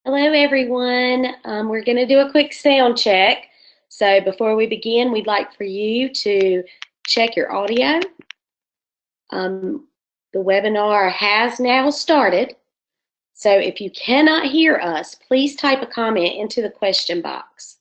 Hello, everyone. We're going to do a quick sound check. So before we begin, we'd like for you to check your audio. The webinar has now started. So if you cannot hear us, please type a comment into the question box.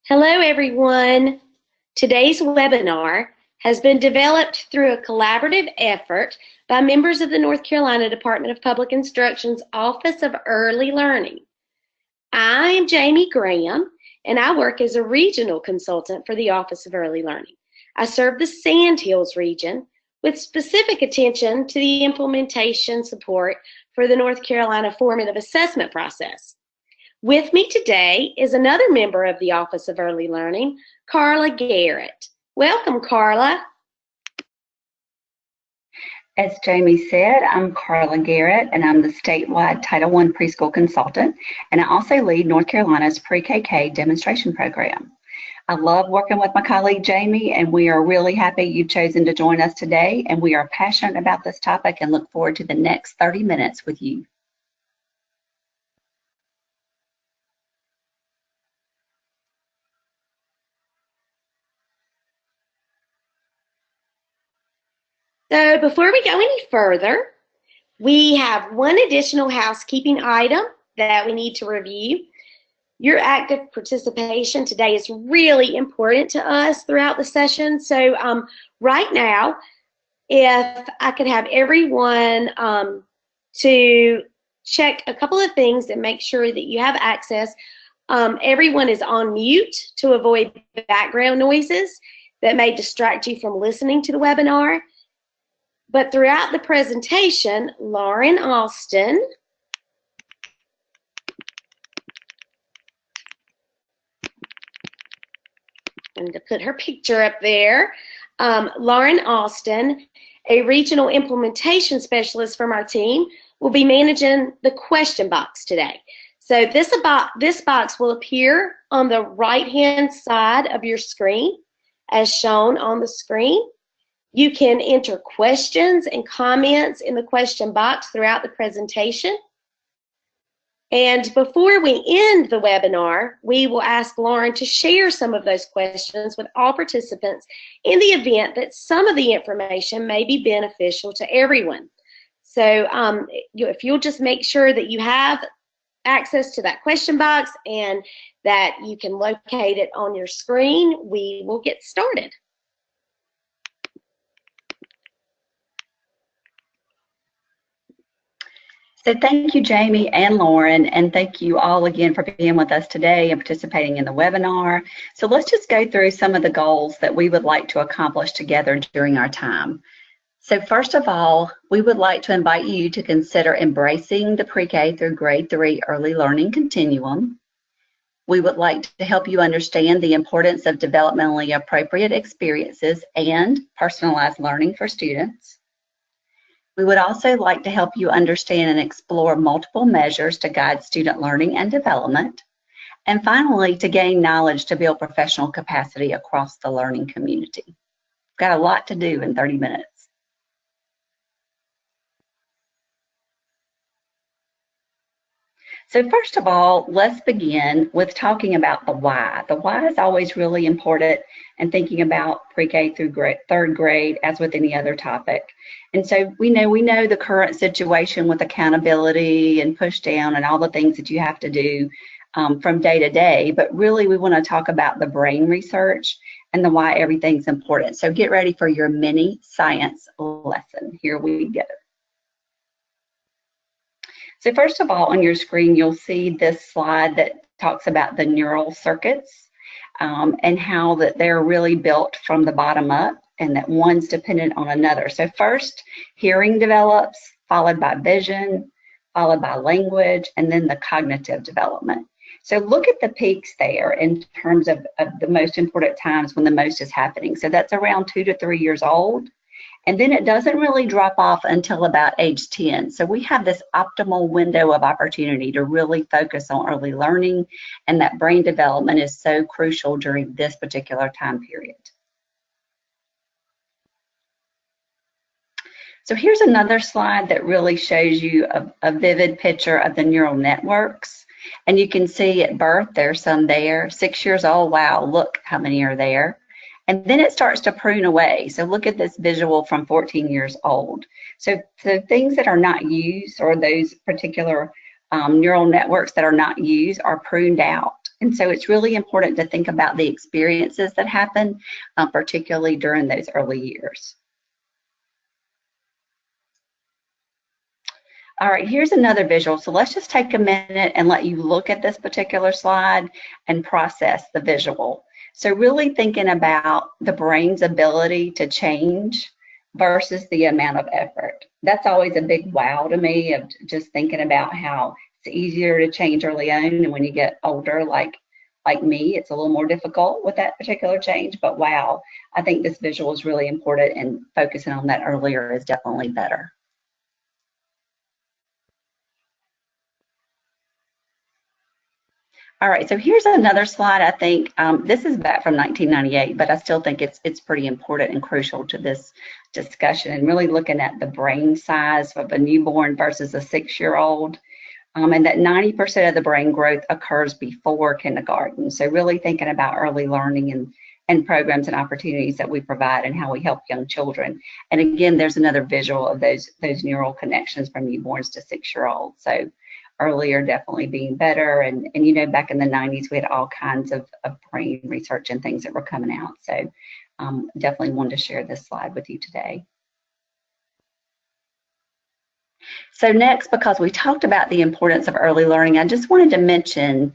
Hello, everyone. Today's webinar has been developed through a collaborative effort by members of the North Carolina Department of Public Instruction's Office of Early Learning. I am Jamie Graham, and I work as a regional consultant for the Office of Early Learning. I serve the Sandhills region with specific attention to the implementation support for the North Carolina formative assessment process. With me today is another member of the Office of Early Learning, Carla Garrett. Welcome, Carla. As Jamie said, I'm Carla Garrett, and I'm the statewide Title I preschool consultant, and I also lead North Carolina's pre-KK demonstration program. I love working with my colleague Jamie, and we are really happy you've chosen to join us today, and we are passionate about this topic and look forward to the next 30 minutes with you. So before we go any further, we have one additional housekeeping item that we need to review. Your active participation today is really important to us throughout the session. So right now, if I could have everyone to check a couple of things and make sure that you have access. Everyone is on mute to avoid background noises that may distract you from listening to the webinar. But throughout the presentation, Lauren Austin I'm going to put her picture up there. Lauren Austin, a regional implementation specialist from our team, will be managing the question box today. So this box will appear on the right-hand side of your screen, as shown on the screen. You can enter questions and comments in the question box throughout the presentation. And before we end the webinar, we will ask Lauren to share some of those questions with all participants in the event that some of the information may be beneficial to everyone. So if you'll just make sure that you have access to that question box and that you can locate it on your screen, we will get started. So thank you, Jamie and Lauren, and thank you all again for being with us today and participating in the webinar. So let's just go through some of the goals that we would like to accomplish together during our time. So first of all, we would like to invite you to consider embracing the pre-K through grade 3 early learning continuum. We would like to help you understand the importance of developmentally appropriate experiences and personalized learning for students. We would also like to help you understand and explore multiple measures to guide student learning and development. And finally, to gain knowledge to build professional capacity across the learning community. We've got a lot to do in 30 minutes. So first of all, let's begin with talking about the why. The why is always really important and thinking about pre-K through third grade as with any other topic. And so we know the current situation with accountability and push down and all the things that you have to do from day to day, but really we want to talk about the brain research and the why everything's important. So get ready for your mini science lesson. Here we go. So first of all, on your screen, you'll see this slide that talks about the neural circuits and how that they're really built from the bottom up and that one's dependent on another. So first, hearing develops, followed by vision, followed by language, and then the cognitive development. So look at the peaks there in terms of the most important times when the most is happening. So that's around 2 to 3 years old. And then it doesn't really drop off until about age 10. So we have this optimal window of opportunity to really focus on early learning, and that brain development is so crucial during this particular time period. So here's another slide that really shows you a vivid picture of the neural networks. And you can see at birth, there's some there. 6 years old, wow, look how many are there. And then it starts to prune away. So look at this visual from 14 years old. So the things that are not used, or those particular neural networks that are not used, are pruned out. And so it's really important to think about the experiences that happen, particularly during those early years. All right, here's another visual. So let's just take a minute and let you look at this particular slide and process the visual. So really thinking about the brain's ability to change versus the amount of effort. That's always a big wow to me, of just thinking about how it's easier to change early on, and when you get older, like me, it's a little more difficult with that particular change. But wow, I think this visual is really important, and focusing on that earlier is definitely better. All right, so here's another slide. I think this is back from 1998, but I still think it's pretty important and crucial to this discussion, and really looking at the brain size of a newborn versus a 6-year-old, and that 90% of the brain growth occurs before kindergarten. So really thinking about early learning and programs and opportunities that we provide and how we help young children. And again, there's another visual of those neural connections from newborns to 6-year-olds. So earlier definitely being better, and you know, back in the 90s we had all kinds of brain research and things that were coming out. So definitely wanted to share this slide with you today. So next, because we talked about the importance of early learning, I just wanted to mention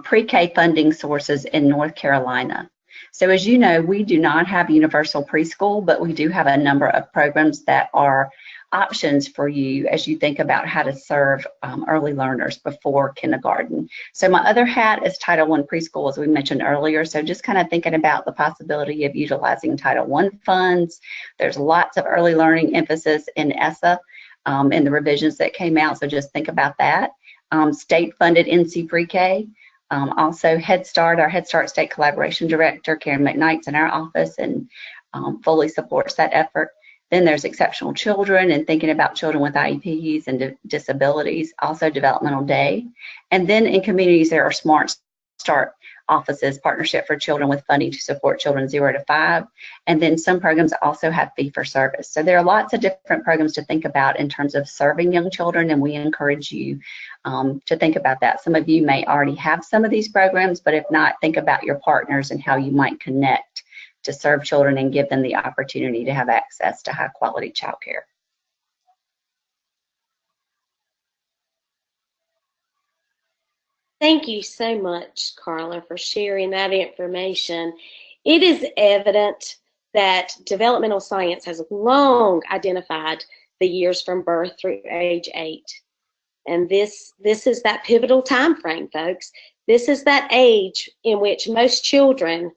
pre-K funding sources in North Carolina. So as you know, we do not have universal preschool, but we do have a number of programs that are options for you as you think about how to serve early learners before kindergarten. So my other hat is Title I preschool, as we mentioned earlier. So just kind of thinking about the possibility of utilizing Title I funds. There's lots of early learning emphasis in ESSA in the revisions that came out. So just think about that. State-funded NC Pre-K. Also Head Start, our Head Start State Collaboration Director, Karen McKnight's in our office and fully supports that effort. Then there's Exceptional Children and thinking about children with IEPs and disabilities, also Developmental Day. And then in communities, there are Smart Start offices, Partnership for Children with funding to support children 0 to 5. And then some programs also have fee for service. So there are lots of different programs to think about in terms of serving young children, and we encourage you to think about that. Some of you may already have some of these programs, but if not, think about your partners and how you might connect to serve children and give them the opportunity to have access to high quality childcare. Thank you so much, Carla, for sharing that information. It is evident that developmental science has long identified the years from birth through age 8. And this is that pivotal time frame, folks. This is that age in which most children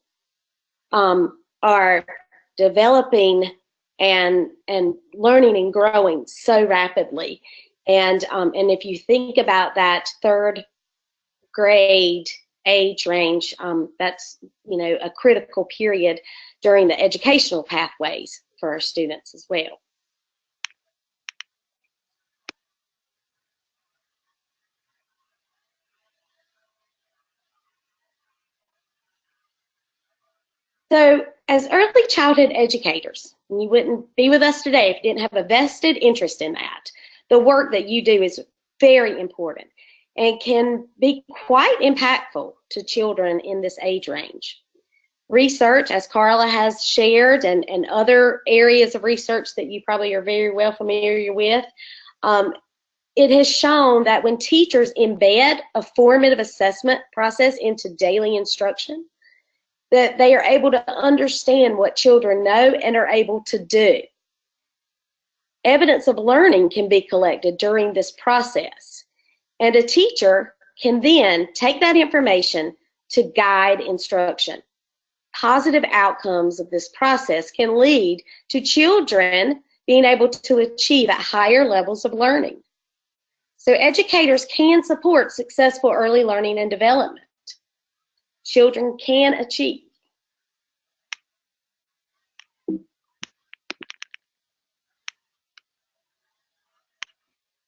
are developing and learning and growing so rapidly. And if you think about that third grade age range, that's, you know, a critical period during the educational pathways for our students as well. So as early childhood educators, and you wouldn't be with us today if you didn't have a vested interest in that, the work that you do is very important and can be quite impactful to children in this age range. Research, as Carla has shared, and other areas of research that you probably are very well familiar with, it has shown that when teachers embed a formative assessment process into daily instruction, that they are able to understand what children know and are able to do. Evidence of learning can be collected during this process, and a teacher can then take that information to guide instruction. Positive outcomes of this process can lead to children being able to achieve at higher levels of learning. So educators can support successful early learning and development. Children can achieve.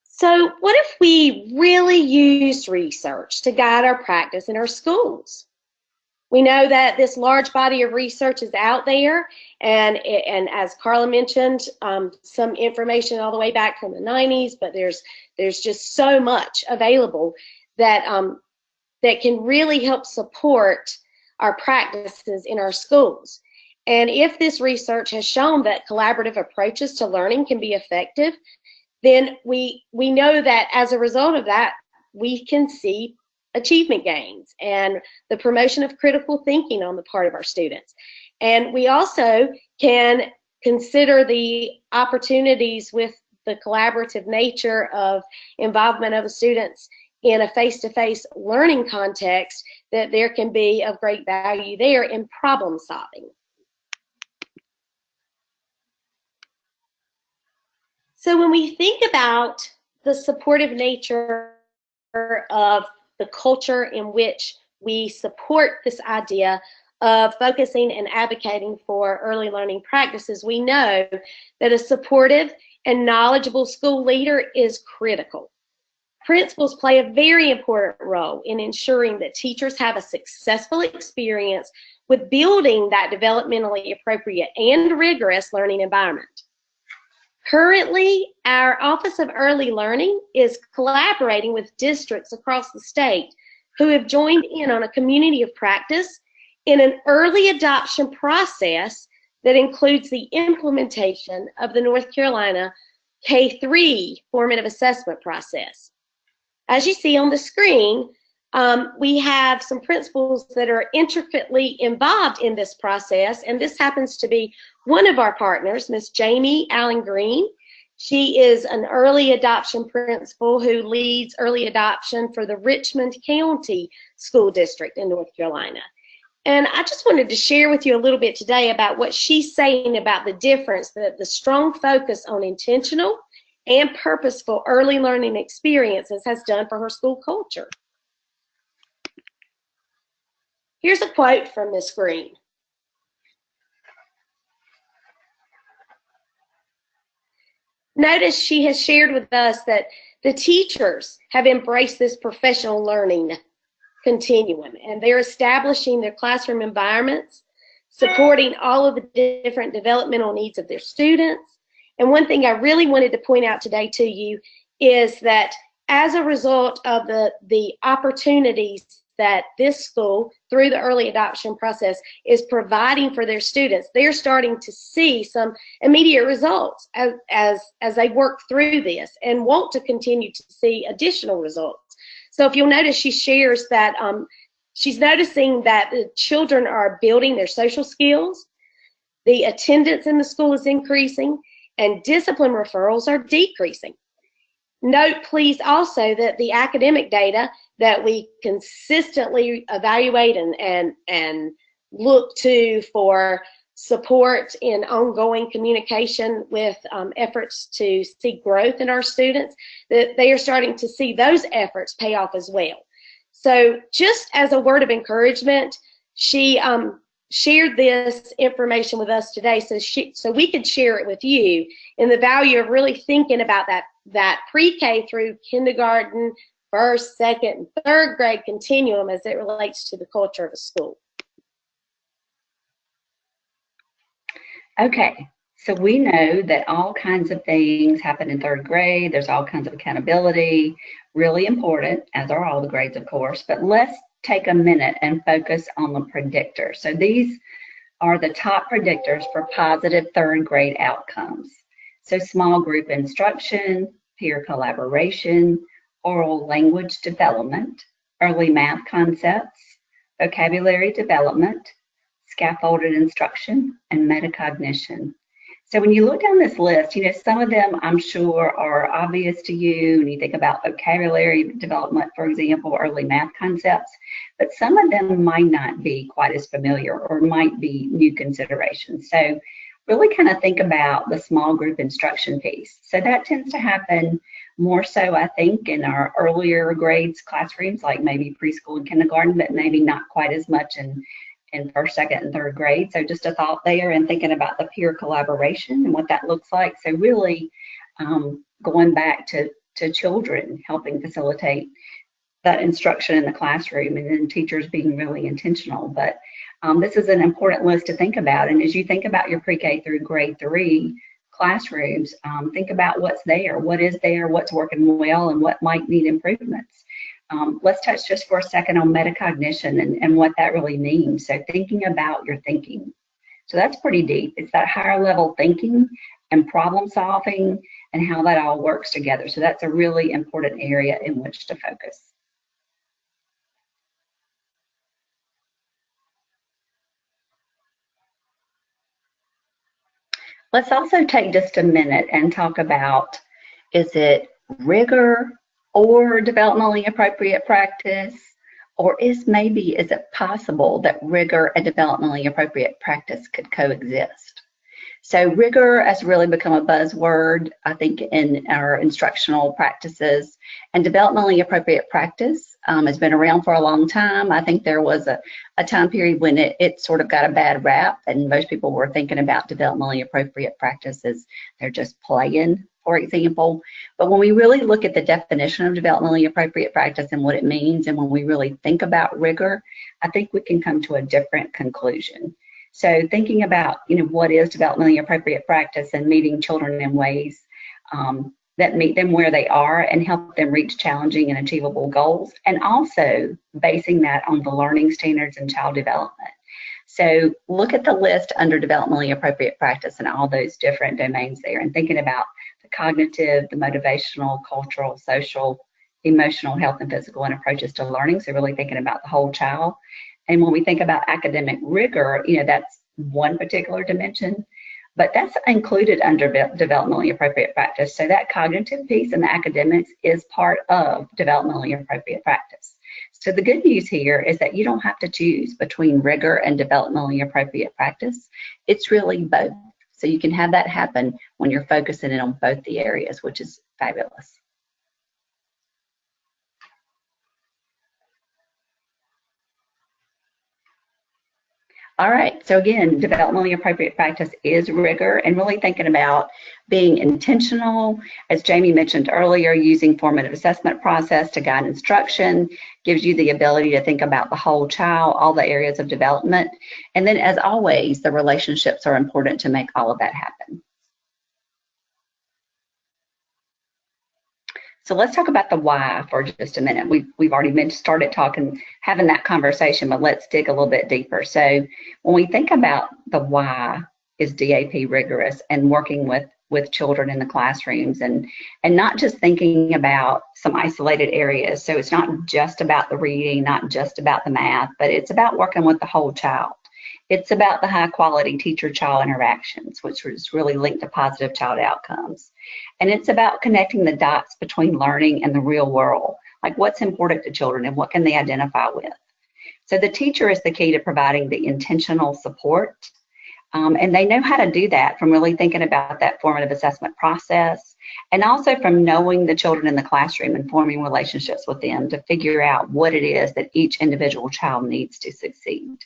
So what if we really used research to guide our practice in our schools? We know that this large body of research is out there, and as Carla mentioned, some information all the way back from the 90s, but there's just so much available that that can really help support our practices in our schools. And if this research has shown that collaborative approaches to learning can be effective, then we know that as a result of that, we can see achievement gains and the promotion of critical thinking on the part of our students. And we also can consider the opportunities with the collaborative nature of involvement of the students in a face-to-face learning context, that there can be of great value there in problem solving. So when we think about the supportive nature of the culture in which we support this idea of focusing and advocating for early learning practices, we know that a supportive and knowledgeable school leader is critical. Principals play a very important role in ensuring that teachers have a successful experience with building that developmentally appropriate and rigorous learning environment. Currently, our Office of Early Learning is collaborating with districts across the state who have joined in on a community of practice in an early adoption process that includes the implementation of the North Carolina K-3 formative assessment process. As you see on the screen, we have some principals that are intricately involved in this process, and this happens to be one of our partners, Miss Jamie Allen Green. She is an early adoption principal who leads early adoption for the Richmond County School District in North Carolina. And I just wanted to share with you a little bit today about what she's saying about the difference that the strong focus on intentional and purposeful early learning experiences has done for her school culture. Here's a quote from Ms. Green. Notice she has shared with us that the teachers have embraced this professional learning continuum, and they're establishing their classroom environments, supporting all of the different developmental needs of their students. And one thing I really wanted to point out today to you is that as a result of the opportunities that this school, through the early adoption process, is providing for their students, they're starting to see some immediate results as they work through this, and want to continue to see additional results. So if you'll notice, she shares that she's noticing that the children are building their social skills, the attendance in the school is increasing, and discipline referrals are decreasing. Note, please, also that the academic data that we consistently evaluate and look to for support in ongoing communication with efforts to see growth in our students, that they are starting to see those efforts pay off as well. So just as a word of encouragement, she shared this information with us today so we could share it with you, in the value of really thinking about that pre-K through kindergarten, first, second, and third grade continuum as it relates to the culture of a school. Okay, so we know that all kinds of things happen in third grade. There's all kinds of accountability, really important, as are all the grades, of course. But let's take a minute and focus on the predictors. So these are the top predictors for positive third grade outcomes. So small group instruction, peer collaboration, oral language development, early math concepts, vocabulary development, scaffolded instruction, and metacognition. So when you look down this list, some of them I'm sure are obvious to you. When you think about vocabulary development, for example, early math concepts, but some of them might not be quite as familiar or might be new considerations. So really kind of think about the small group instruction piece. So that tends to happen more so, I think, in our earlier grades classrooms, like maybe preschool and kindergarten, but maybe not quite as much in first, second, and third grade. So just a thought there, and thinking about the peer collaboration and what that looks like. So really going back to children, helping facilitate that instruction in the classroom, and then teachers being really intentional. But this is an important list to think about. And as you think about your pre-K through grade 3 classrooms, think about what's there, what's working well, and what might need improvements. Let's touch just for a second on metacognition and what that really means. So thinking about your thinking. So that's pretty deep. It's that higher level thinking and problem solving and how that all works together. So that's a really important area in which to focus. Let's also take just a minute and talk about, is it rigor or developmentally appropriate practice? Or is it possible that rigor and developmentally appropriate practice could coexist? So rigor has really become a buzzword, I think, in our instructional practices. And developmentally appropriate practice has been around for a long time. I think there was a time period when it sort of got a bad rap, and most people were thinking about developmentally appropriate practices. They're just playing, for example. But when we really look at the definition of developmentally appropriate practice and what it means, and when we really think about rigor, I think we can come to a different conclusion. So thinking about, what is developmentally appropriate practice and meeting children in ways that meet them where they are and help them reach challenging and achievable goals, and also basing that on the learning standards and child development. So look at the list under developmentally appropriate practice and all those different domains there, and thinking about the cognitive, the motivational, cultural, social, emotional, health, and physical, and approaches to learning. So really thinking about the whole child. And when we think about academic rigor, that's one particular dimension, but that's included under developmentally appropriate practice. So that cognitive piece and the academics is part of developmentally appropriate practice. So the good news here is that you don't have to choose between rigor and developmentally appropriate practice. It's really both. So you can have that happen when you're focusing in on both the areas, which is fabulous. All right, so again, developmentally appropriate practice is rigor, and really thinking about being intentional. As Jamie mentioned earlier, using formative assessment process to guide instruction gives you the ability to think about the whole child, all the areas of development. And then, as always, the relationships are important to make all of that happen. So let's talk about the why for just a minute. We've already started having that conversation, but let's dig a little bit deeper. So when we think about the why, is DAP rigorous and working with children in the classrooms, and not just thinking about some isolated areas. So it's not just about the reading, not just about the math, but it's about working with the whole child. It's about the high quality teacher-child interactions, which is really linked to positive child outcomes. And it's about connecting the dots between learning and the real world, like what's important to children and what can they identify with. So the teacher is the key to providing the intentional support. And they know how to do that from really thinking about that formative assessment process, and also from knowing the children in the classroom and forming relationships with them to figure out what it is that each individual child needs to succeed.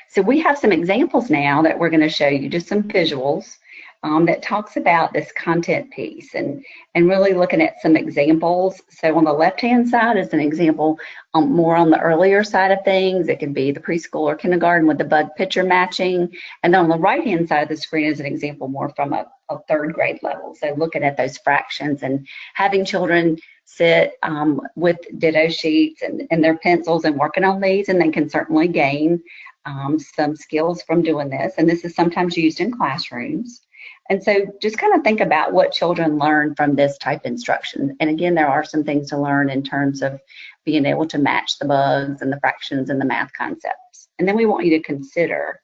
So we have some examples now that we're going to show you, just some visuals that talks about this content piece and really looking at some examples. So on the left-hand side is an example more on the earlier side of things. It can be the preschool or kindergarten with the bug picture matching. And then on the right-hand side of the screen is an example more from a third grade level. So looking at those fractions and having children sit with ditto sheets and their pencils and working on these, and they can certainly gain some skills from doing this. And this is sometimes used in classrooms. And so just kind of think about what children learn from this type of instruction. And again, there are some things to learn in terms of being able to match the bugs and the fractions and the math concepts. And then we want you to consider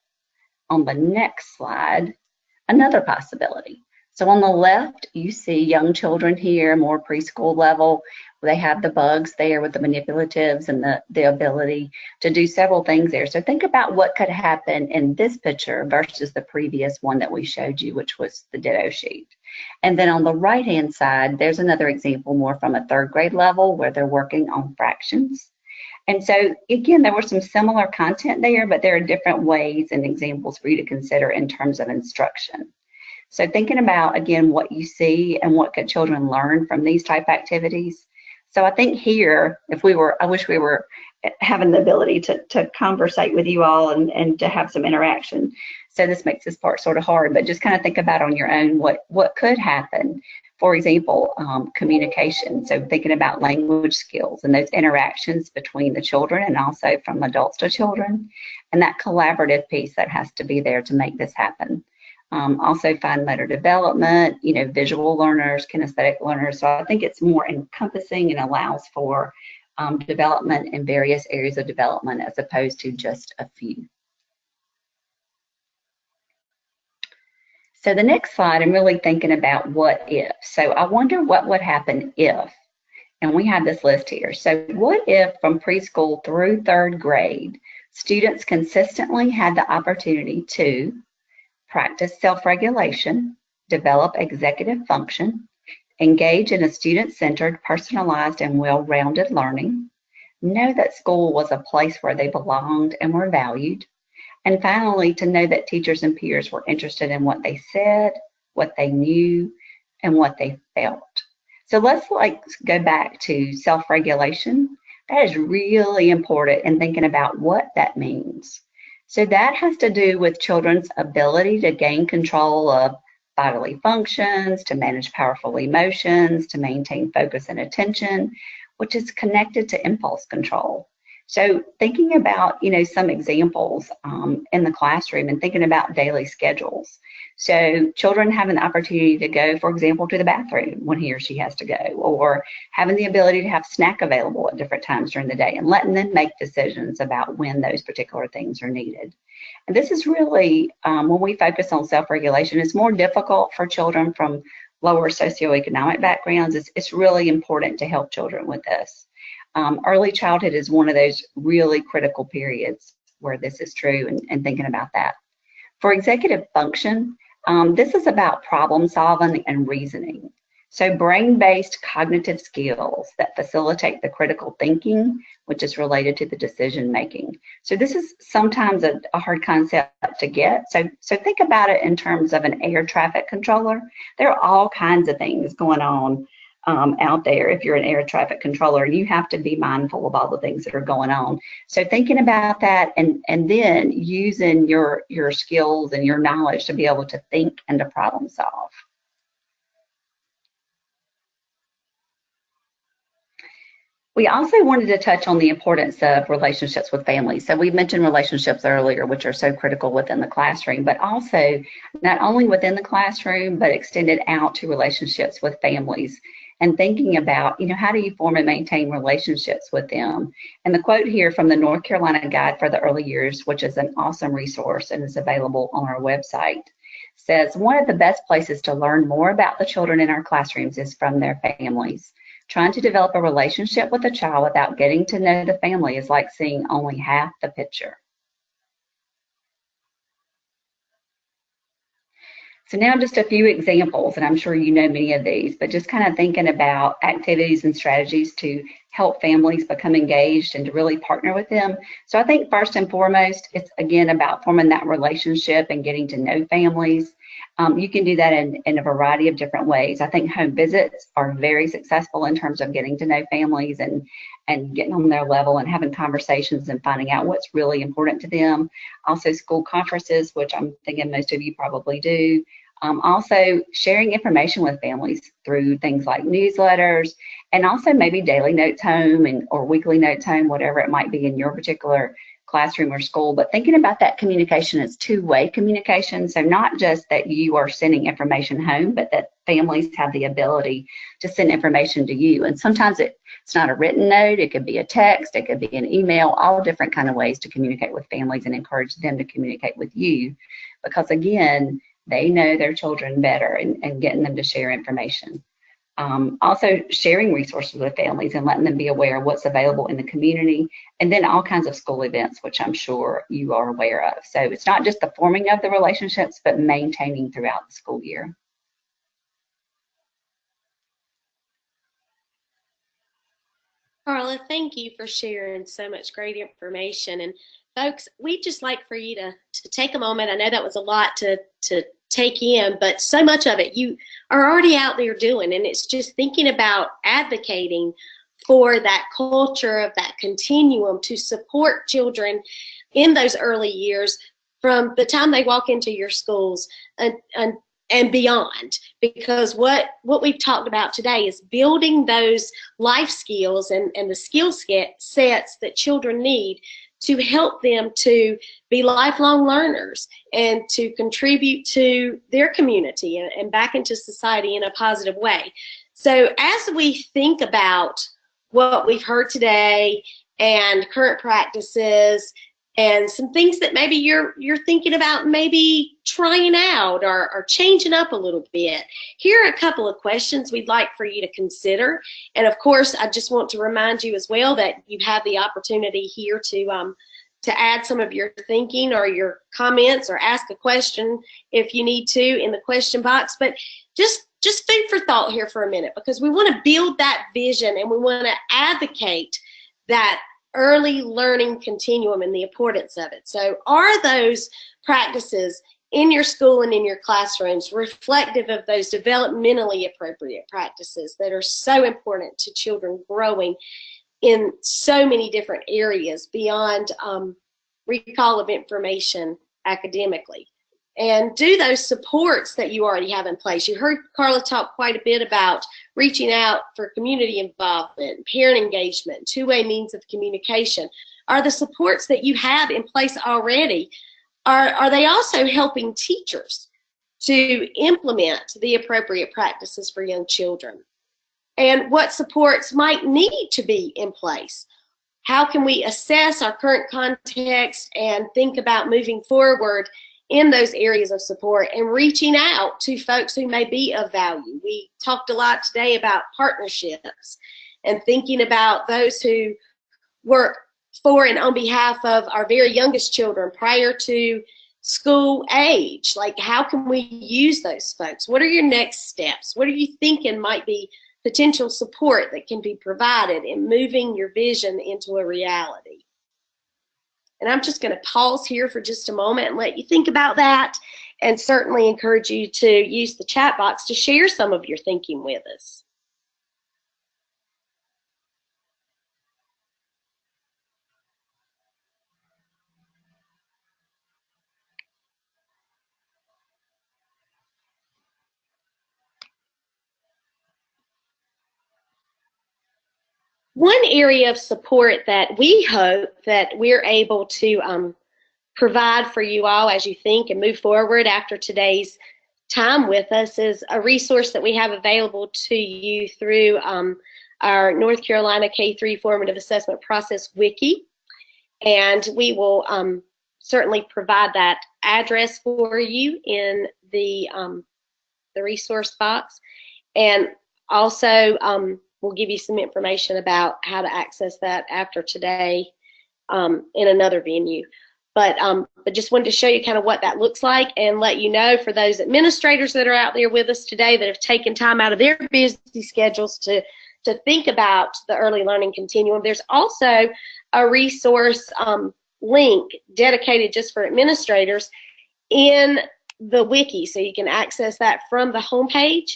on the next slide another possibility. So on the left, you see young children here, more preschool level. They have the bugs there with the manipulatives and the ability to do several things there. So think about what could happen in this picture versus the previous one that we showed you, which was the ditto sheet. And then on the right-hand side, there's another example more from a third grade level where they're working on fractions. And so, again, there was some similar content there, but there are different ways and examples for you to consider in terms of instruction. So thinking about, again, what you see and what could children learn from these type activities. So I think here, I wish we were having the ability to conversate with you all and to have some interaction. So this makes this part sort of hard, but just kind of think about on your own what could happen. For example, communication. So thinking about language skills and those interactions between the children and also from adults to children, and that collaborative piece that has to be there to make this happen. Also fine motor development, visual learners, kinesthetic learners. So I think it's more encompassing and allows for development in various areas of development as opposed to just a few. So the next slide, I'm really thinking about what if. So I wonder what would happen if, and we have this list here. So what if from preschool through third grade, students consistently had the opportunity to practice self-regulation, develop executive function, engage in a student-centered, personalized, and well-rounded learning, know that school was a place where they belonged and were valued, and finally, to know that teachers and peers were interested in what they said, what they knew, and what they felt. So let's go back to self-regulation. That is really important in thinking about what that means. So that has to do with children's ability to gain control of bodily functions, to manage powerful emotions, to maintain focus and attention, which is connected to impulse control. So thinking about, some examples in the classroom and thinking about daily schedules. So children having the opportunity to go, for example, to the bathroom when he or she has to go, or having the ability to have snack available at different times during the day and letting them make decisions about when those particular things are needed. And this is really, when we focus on self-regulation, it's more difficult for children from lower socioeconomic backgrounds. It's really important to help children with this. Early childhood is one of those really critical periods where this is true, and thinking about that. For executive function, this is about problem solving and reasoning. So brain-based cognitive skills that facilitate the critical thinking, which is related to the decision making. So this is sometimes a hard concept to get. So think about it in terms of an air traffic controller. There are all kinds of things going on out there if you're an air traffic controller. You have to be mindful of all the things that are going on. So thinking about that and then using your skills and your knowledge to be able to think and to problem solve. We also wanted to touch on the importance of relationships with families. So we mentioned relationships earlier, which are so critical within the classroom, but also not only within the classroom, but extended out to relationships with families and thinking about, how do you form and maintain relationships with them? And the quote here from the North Carolina Guide for the Early Years, which is an awesome resource and is available on our website, says, one of the best places to learn more about the children in our classrooms is from their families. Trying to develop a relationship with a child without getting to know the family is like seeing only half the picture. So now just a few examples, and I'm sure you know many of these, but just kind of thinking about activities and strategies to help families become engaged and to really partner with them. So I think first and foremost, it's again about forming that relationship and getting to know families. You can do that in a variety of different ways. I think home visits are very successful in terms of getting to know families and getting on their level and having conversations and finding out what's really important to them. Also school conferences, which I'm thinking most of you probably do. Also sharing information with families through things like newsletters and also maybe daily notes home or weekly notes home, whatever it might be in your particular classroom or school. But thinking about that communication as two-way communication. So not just that you are sending information home, but that families have the ability to send information to you. And sometimes it's not a written note, it could be a text, it could be an email, all different kind of ways to communicate with families and encourage them to communicate with you. Because again, they know their children better and getting them to share information. Also sharing resources with families and letting them be aware of what's available in the community, and then all kinds of school events, which I'm sure you are aware of. So it's not just the forming of the relationships, but maintaining throughout the school year. Carla, thank you for sharing so much great information. And folks, we'd just like for you to take a moment. I know that was a lot to take in, but so much of it you are already out there doing, and it's just thinking about advocating for that culture of that continuum to support children in those early years from the time they walk into your schools and beyond. Because what we've talked about today is building those life skills and the skill sets that children need to help them to be lifelong learners and to contribute to their community and back into society in a positive way. So as we think about what we've heard today and current practices and some things that maybe you're thinking about maybe trying out or changing up a little bit, here are a couple of questions we'd like for you to consider. And of course, I just want to remind you as well that you have the opportunity here to add some of your thinking or your comments or ask a question if you need to in the question box. But just food for thought here for a minute, because we want to build that vision and we want to advocate that early learning continuum and the importance of it. So are those practices in your school and in your classrooms reflective of those developmentally appropriate practices that are so important to children growing in so many different areas beyond recall of information academically? And do those supports that you already have in place. You heard Carla talk quite a bit about reaching out for community involvement, parent engagement, two-way means of communication. Are the supports that you have in place already, are they also helping teachers to implement the appropriate practices for young children? And what supports might need to be in place? How can we assess our current context and think about moving forward in those areas of support and reaching out to folks who may be of value? We talked a lot today about partnerships and thinking about those who work for and on behalf of our very youngest children prior to school age. Like, how can we use those folks? What are your next steps? What are you thinking might be potential support that can be provided in moving your vision into a reality? And I'm just going to pause here for just a moment and let you think about that, and certainly encourage you to use the chat box to share some of your thinking with us. One area of support that we hope that we're able to provide for you all as you think and move forward after today's time with us is a resource that we have available to you through our North Carolina K-3 Formative Assessment Process Wiki. And we will certainly provide that address for you in the resource box. And also we'll give you some information about how to access that after today in another venue. But just wanted to show you kind of what that looks like and let you know, for those administrators that are out there with us today that have taken time out of their busy schedules to think about the early learning continuum, there's also a resource link dedicated just for administrators in the wiki, so you can access that from the homepage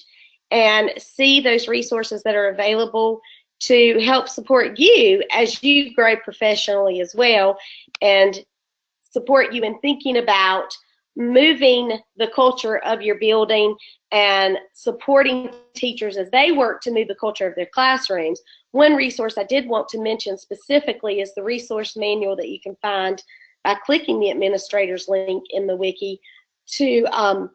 and see those resources that are available to help support you as you grow professionally as well, and support you in thinking about moving the culture of your building and supporting teachers as they work to move the culture of their classrooms. One resource I did want to mention specifically is the resource manual that you can find by clicking the administrators link in the wiki to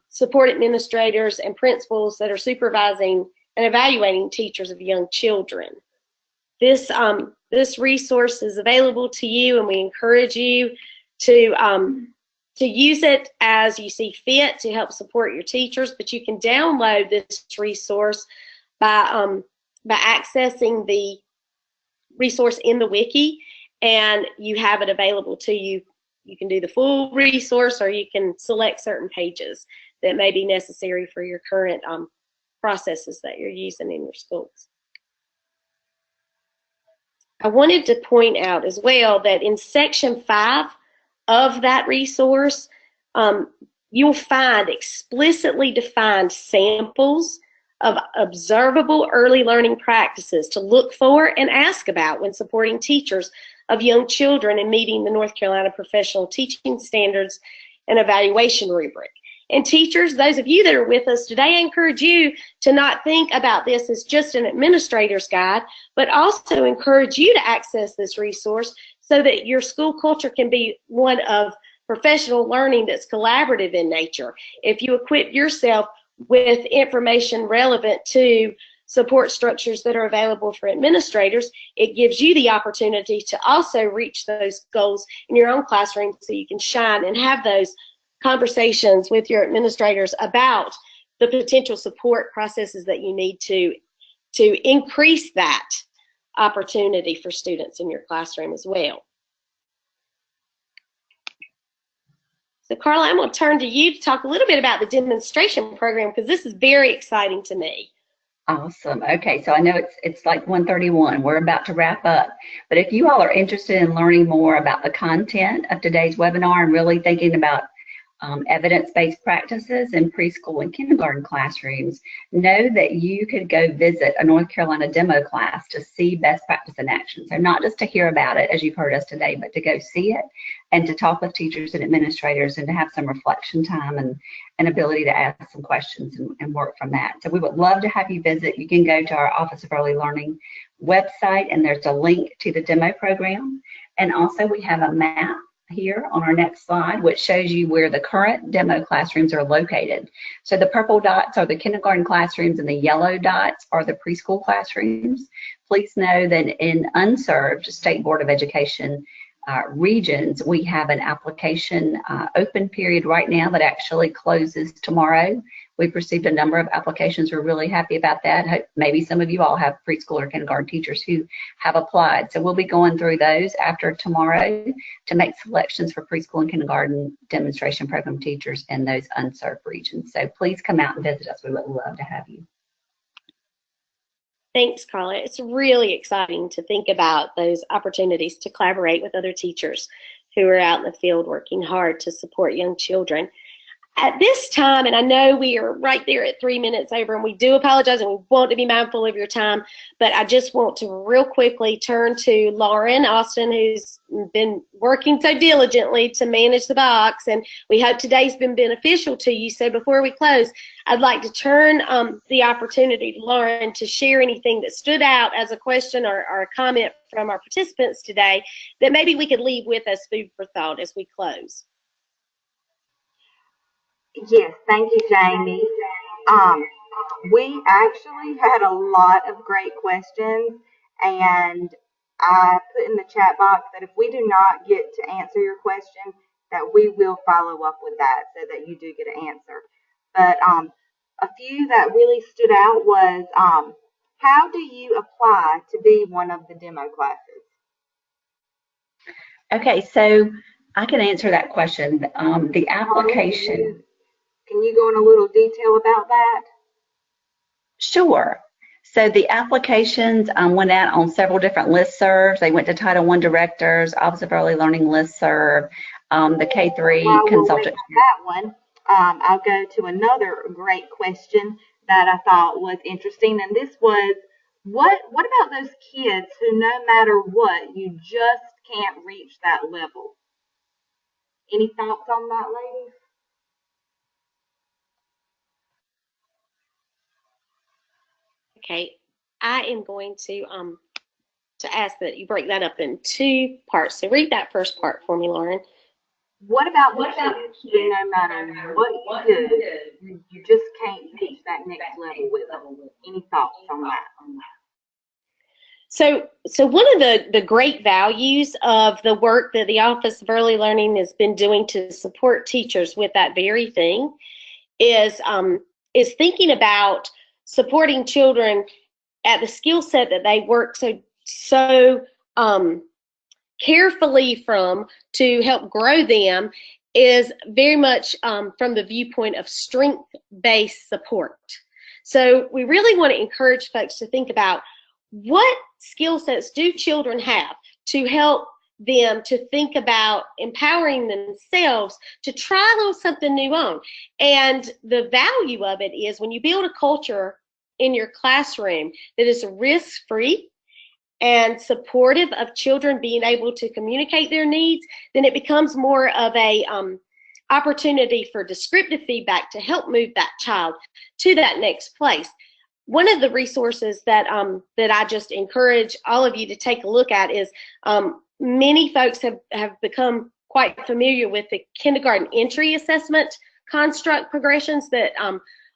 support administrators and principals that are supervising and evaluating teachers of young children. This resource is available to you, and we encourage you to use it as you see fit to help support your teachers. But you can download this resource by accessing the resource in the wiki, and you have it available to you. You can do the full resource, or you can select certain pages that may be necessary for your current processes that you're using in your schools. I wanted to point out as well that in section 5 of that resource, you'll find explicitly defined samples of observable early learning practices to look for and ask about when supporting teachers of young children in meeting the North Carolina Professional Teaching Standards and Evaluation rubric. And teachers, those of you that are with us today, I encourage you to not think about this as just an administrator's guide, but also encourage you to access this resource so that your school culture can be one of professional learning that's collaborative in nature. If you equip yourself with information relevant to support structures that are available for administrators, it gives you the opportunity to also reach those goals in your own classroom, so you can shine and have those conversations with your administrators about the potential support processes that you need to increase that opportunity for students in your classroom as well. So Carla, I'm going to turn to you to talk a little bit about the demonstration program, because this is very exciting to me. Awesome. Okay, so I know it's like 1:31. We're about to wrap up. But if you all are interested in learning more about the content of today's webinar and really thinking about evidence-based practices in preschool and kindergarten classrooms, know that you could go visit a North Carolina demo class to see best practice in action. So not just to hear about it, as you've heard us today, but to go see it and to talk with teachers and administrators and to have some reflection time and ability to ask some questions and work from that. So we would love to have you visit. You can go to our Office of Early Learning website, and there's a link to the demo program. And also we have a map here on our next slide, which shows you where the current demo classrooms are located. So the purple dots are the kindergarten classrooms and the yellow dots are the preschool classrooms. Please know that in unserved State Board of Education regions, we have an application open period right now that actually closes tomorrow. We've received a number of applications. We're really happy about that. Maybe some of you all have preschool or kindergarten teachers who have applied. So we'll be going through those after tomorrow to make selections for preschool and kindergarten demonstration program teachers in those unserved regions. So please come out and visit us. We would love to have you. Thanks, Carla. It's really exciting to think about those opportunities to collaborate with other teachers who are out in the field working hard to support young children. At this time, and I know we are right there at 3 minutes over, and we do apologize and we want to be mindful of your time, but I just want to real quickly turn to Lauren Austin, who's been working so diligently to manage the box, and we hope today's been beneficial to you. So before we close, I'd like to turn the opportunity to Lauren to share anything that stood out as a question or a comment from our participants today that maybe we could leave with us food for thought as we close. Yes, thank you, Jamie. We actually had a lot of great questions, and I put in the chat box that if we do not get to answer your question, that we will follow up with that so that you do get an answer. But a few that really stood out was, how do you apply to be one of the demo classes? Okay, so I can answer that question. The application. Can you go in a little detail about that? Sure. So the applications went out on several different listservs. They went to Title I directors, Office of Early Learning listserv, the K-3 While we're consultant. waiting on that one, I'll go to another great question that I thought was interesting, and this was, what about those kids who no matter what, you just can't reach that level? Any thoughts on that, ladies? Okay, I am going to ask that you break that up in two parts. So read that first part for me, Lauren. What about the kids who no matter what you do, you just can't reach that next level with them? Any thoughts on that? So one of the great values of the work that the Office of Early Learning has been doing to support teachers with that very thing is thinking about supporting children at the skill set that they work so carefully from to help grow them is very much from the viewpoint of strength-based support. So we really want to encourage folks to think about what skill sets do children have to help them to think about empowering themselves to try a little something new on. And the value of it is when you build a culture in your classroom that is risk-free and supportive of children being able to communicate their needs, then it becomes more of a opportunity for descriptive feedback to help move that child to that next place. One of the resources that I just encourage all of you to take a look at is many folks have become quite familiar with the kindergarten entry assessment construct progressions that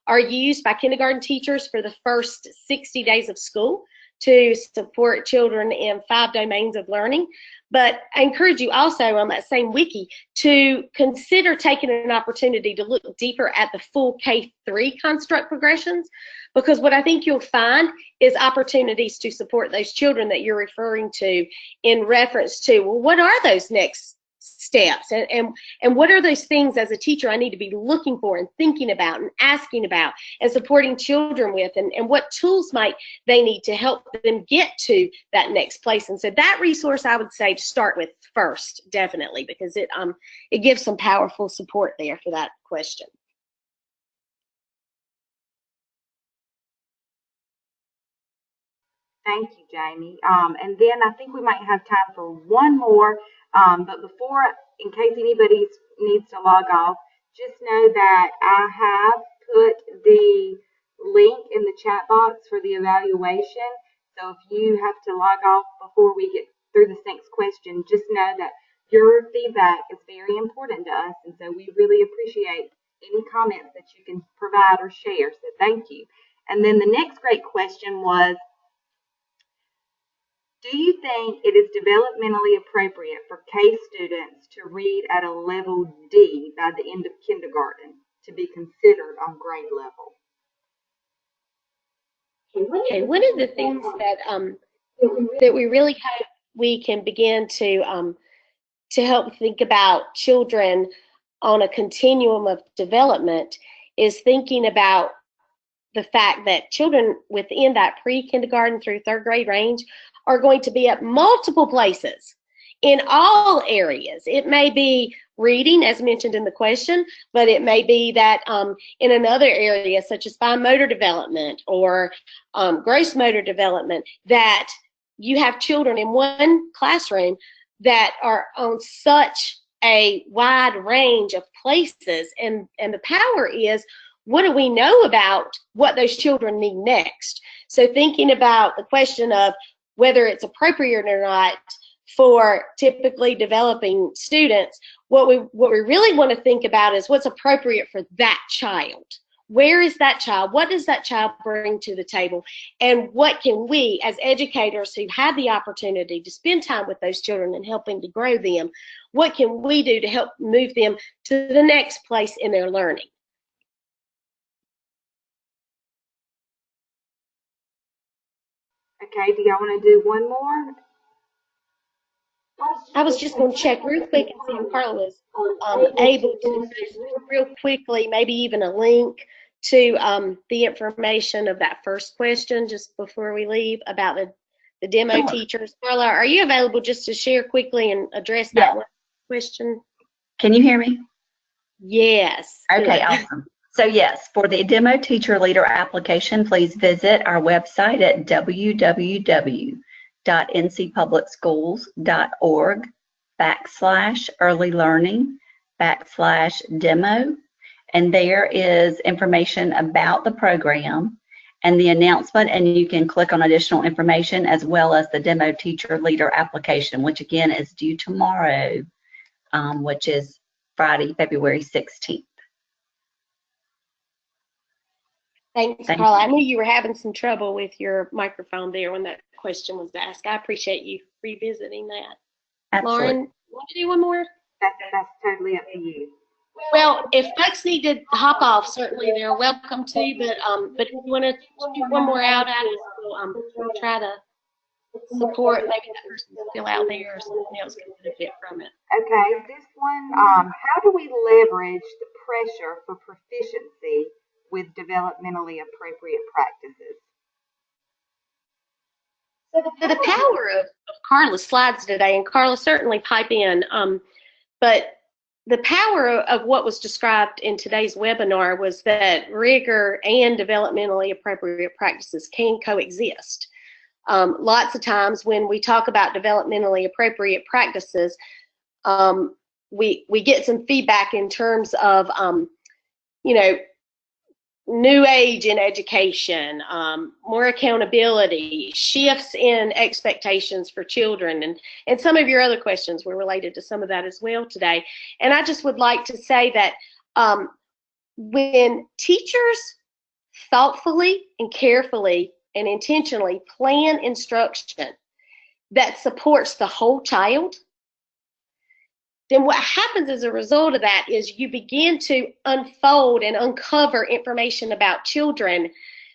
are used by kindergarten teachers for the first 60 days of school to support children in 5 domains of learning. But I encourage you also on that same wiki to consider taking an opportunity to look deeper at the full K-3 construct progressions, because what I think you'll find is opportunities to support those children that you're referring to in reference to, well, what are those next steps, and what are those things as a teacher I need to be looking for and thinking about and asking about and supporting children with, and what tools might they need to help them get to that next place. And so that resource I would say to start with first, definitely, because it gives some powerful support there for that question. Thank you, Jamie. And then I think we might have time for one more. But before, in case anybody needs to log off, just know that I have put the link in the chat box for the evaluation. So if you have to log off before we get through this next question, just know that your feedback is very important to us. And so we really appreciate any comments that you can provide or share. So thank you. And then the next great question was, do you think it is developmentally appropriate for K students to read at a level D by the end of kindergarten to be considered on grade level? Okay, one of the things that we really hope we can begin to help think about children on a continuum of development is thinking about the fact that children within that pre-kindergarten through 3rd grade range are going to be at multiple places in all areas. It may be reading, as mentioned in the question, but it may be that in another area, such as fine motor development or gross motor development, that you have children in one classroom that are on such a wide range of places. And the power is, what do we know about what those children need next? So thinking about the question of whether it's appropriate or not for typically developing students, what we really want to think about is what's appropriate for that child. Where is that child? What does that child bring to the table? And what can we, as educators who have the opportunity to spend time with those children and helping to grow them, what can we do to help move them to the next place in their learning? Okay, do y'all want to do one more? I was just going to check real quick and see if Carla was able to post real quickly, maybe even a link to the information of that first question just before we leave about the demo Sure. teachers. Carla, are you available just to share quickly and address that Yeah. one question? Can you hear me? Yes. Okay, Good. awesome. So yes, for the demo teacher leader application, please visit our website at www.ncpublicsschools.org/earlylearning/demo. And there is information about the program and the announcement, and you can click on additional information as well as the demo teacher leader application, which again is due tomorrow, which is Friday, February 16th. Thanks, Thank Carla. you. I knew you were having some trouble with your microphone there when that question was asked. I appreciate you revisiting that. Absolutely. Lauren, want to do one more? That's totally up to you. Well, if folks need to hop off, certainly they're welcome to. But if you want to shoot one more out at us, we'll try to support maybe that person's still out there or someone else can benefit from it. Okay, this one, how do we leverage the pressure for proficiency with developmentally appropriate practices? So the power of Carla's slides today, and Carla, certainly pipe in, but the power of what was described in today's webinar was that rigor and developmentally appropriate practices can coexist. Lots of times when we talk about developmentally appropriate practices, we get some feedback in terms of, you know, new age in education, more accountability, shifts in expectations for children, and some of your other questions were related to some of that as well today. And I just would like to say that when teachers thoughtfully and carefully and intentionally plan instruction that supports the whole child, then what happens as a result of that is you begin to unfold and uncover information about children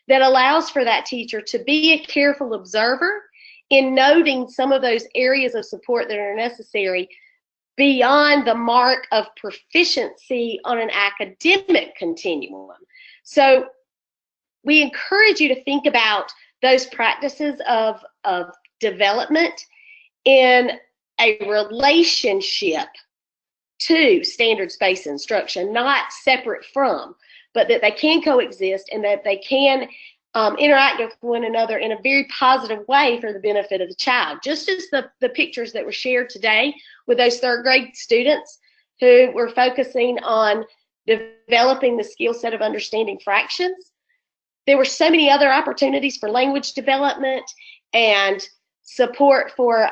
that allows for that teacher to be a careful observer in noting some of those areas of support that are necessary beyond the mark of proficiency on an academic continuum. So we encourage you to think about those practices of development in a relationship to standards-based instruction, not separate from, but that they can coexist and that they can interact with one another in a very positive way for the benefit of the child. Just as the pictures that were shared today with those third grade students who were focusing on developing the skill set of understanding fractions, there were so many other opportunities for language development and support for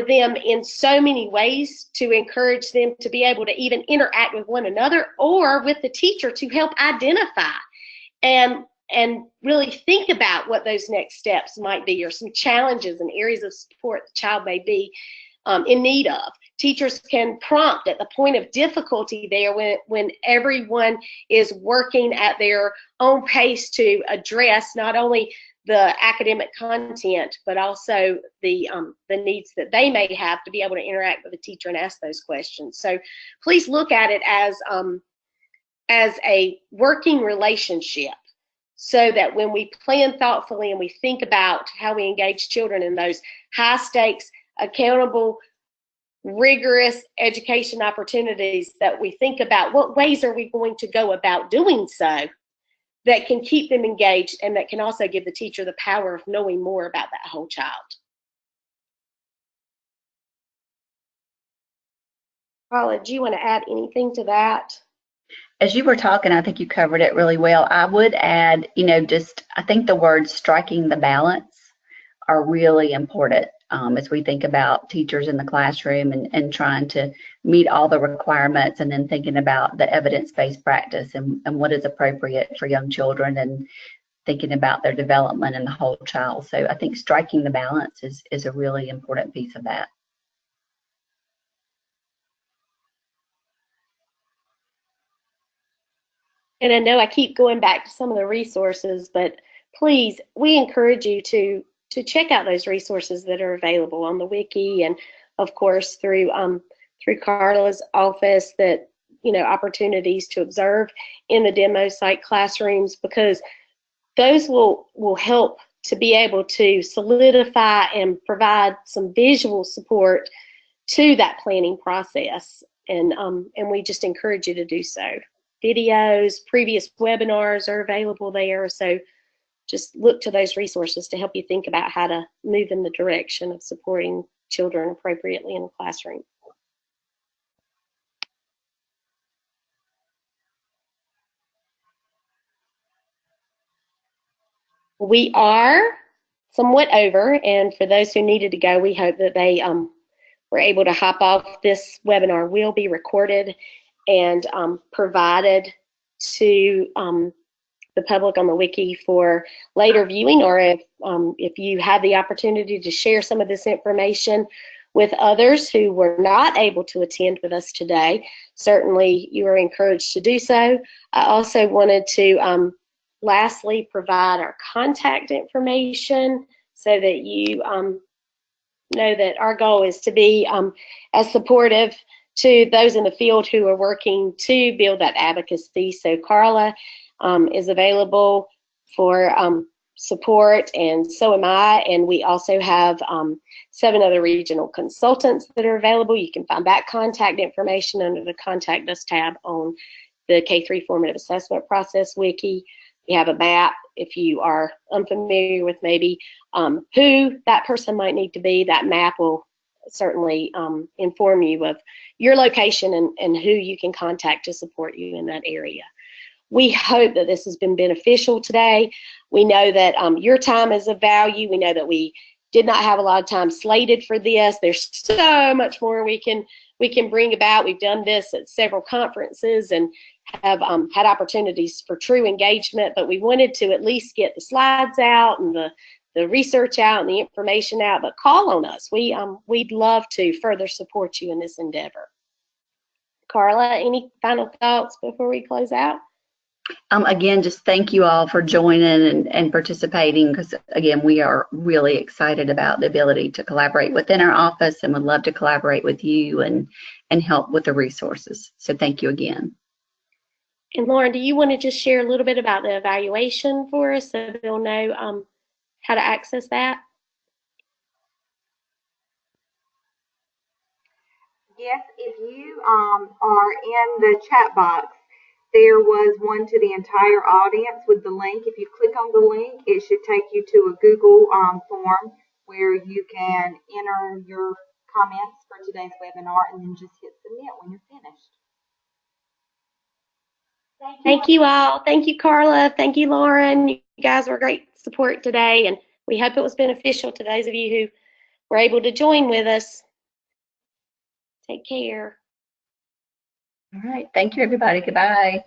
them in so many ways to encourage them to be able to even interact with one another or with the teacher to help identify and really think about what those next steps might be or some challenges and areas of support the child may be in need of. Teachers can prompt at the point of difficulty there when everyone is working at their own pace to address not only the academic content, but also the needs that they may have to be able to interact with the teacher and ask those questions. So please look at it as a working relationship, so that when we plan thoughtfully and we think about how we engage children in those high stakes, accountable, rigorous education opportunities, that we think about what ways are we going to go about doing so that can keep them engaged and that can also give the teacher the power of knowing more about that whole child. Paula, do you want to add anything to that? As you were talking, I think you covered it really well. I would add, I think the words striking the balance are really important as we think about teachers in the classroom and trying to meet all the requirements, and then thinking about the evidence-based practice and what is appropriate for young children, and thinking about their development and the whole child. So I think striking the balance is a really important piece of that. And I know I keep going back to some of the resources, but please, we encourage you to check out those resources that are available on the wiki and of course, through Carla's office, that opportunities to observe in the demo site classrooms, because those will help to be able to solidify and provide some visual support to that planning process. And we just encourage you to do so. Videos, previous webinars are available there, so just look to those resources to help you think about how to move in the direction of supporting children appropriately in the classroom. We are somewhat over, and for those who needed to go, we hope that they were able to hop off. This webinar will be recorded and provided to the public on the wiki for later viewing, or if you have the opportunity to share some of this information with others who were not able to attend with us today, certainly you are encouraged to do so. I also wanted to lastly provide our contact information so that you know that our goal is to be as supportive to those in the field who are working to build that advocacy. So Carla is available for support, and so am I, and we also have 7 other regional consultants that are available. You can find that contact information under the Contact Us tab on the K-3 Formative Assessment Process Wiki. We have a map if you are unfamiliar with maybe who that person might need to be. That map will certainly inform you of your location and who you can contact to support you in that area. We hope that this has been beneficial today. We know that your time is of value. We know that we did not have a lot of time slated for this. There's so much more we can bring about. We've done this at several conferences and have had opportunities for true engagement, but we wanted to at least get the slides out and the research out and the information out. But call on us. We'd love to further support you in this endeavor. Carla, any final thoughts before we close out? Again, just thank you all for joining and participating, because again, we are really excited about the ability to collaborate within our office and would love to collaborate with you and help with the resources. So thank you again. And Lauren, do you want to just share a little bit about the evaluation for us so they'll know how to access that? Yes, if you are in the chat box, there was one to the entire audience with the link. If you click on the link, it should take you to a Google form where you can enter your comments for today's webinar and then just hit submit when you're finished. Thank you all. Thank you, Carla. Thank you, Lauren. You guys were great support today, and we hope it was beneficial to those of you who were able to join with us. Take care. All right. Thank you, everybody. Goodbye.